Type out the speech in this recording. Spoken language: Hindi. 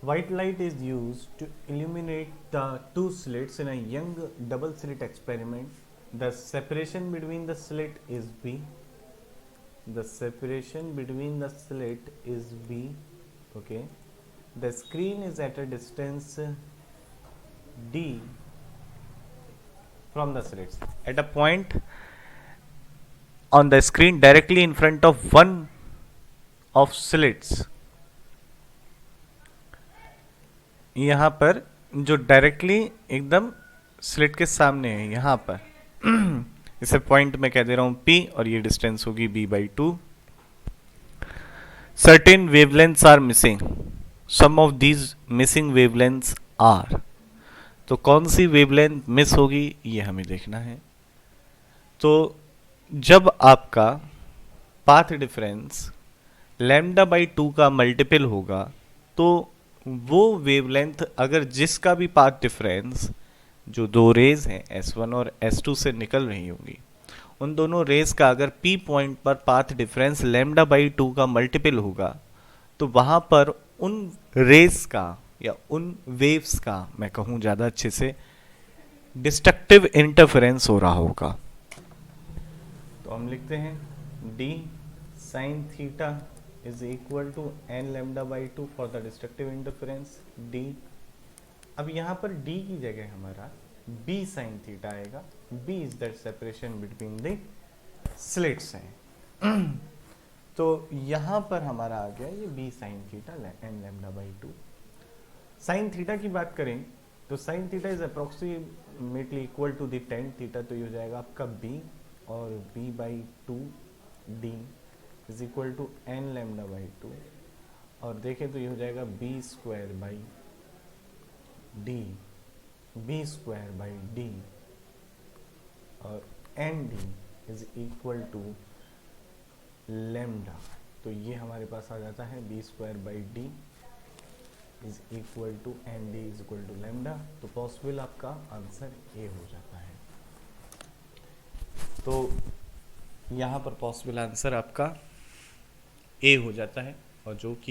White light is used to illuminate the two slits in a young double slit experiment. The separation between the slit is B. The separation between the slit is B. Okay. The screen is at a distance D from the slits. At a point on the screen directly in front of one of slits. यहाँ पर जो डायरेक्टली एकदम स्लिट के सामने है यहाँ पर इसे पॉइंट में कह दे रहा हूँ P और ये डिस्टेंस होगी B/2. Certain wavelengths are missing. Some of these missing wavelengths are. तो कौन सी वेवलेंथ मिस होगी ये हमें देखना है. तो जब आपका पाथ डिफरेंस λ/2 का मल्टीपल होगा तो वो वेवलेंथ अगर जिसका भी पाथ डिफरेंस जो दो रेज हैं S1 और S2 से निकल रही होंगी उन दोनों रेज का अगर P पॉइंट पर पाथ डिफरेंस λ/2 का मल्टीपल होगा तो वहां पर उन रेज का या उन वेव्स का मैं कहूं ज्यादा अच्छे से डिस्ट्रक्टिव इंटरफेरेंस हो रहा होगा. तो हम लिखते हैं D sin theta is equal to n λ/2 for the destructive interference D. अब यहाँ पर D की जगह हमारा B sin थीटा आएगा. B is the separation between the slits है. तो यहाँ पर हमारा आ गया ये B sin theta n λ/2. sin theta की बात करें तो sin theta is approximately equal to the tan theta. तो ये हो जाएगा आपका B और B/2 D is equal to n λ/2 और देखें तो ये हो जाएगा B² और ND is equal to lambda. तो ये हमारे पास आ जाता है B² is equal to ND is equal to lambda. तो पॉसिबल आपका आंसर ए हो जाता है. तो यहाँ पर पॉसिबल आंसर आपका ए हो जाता है और जो कि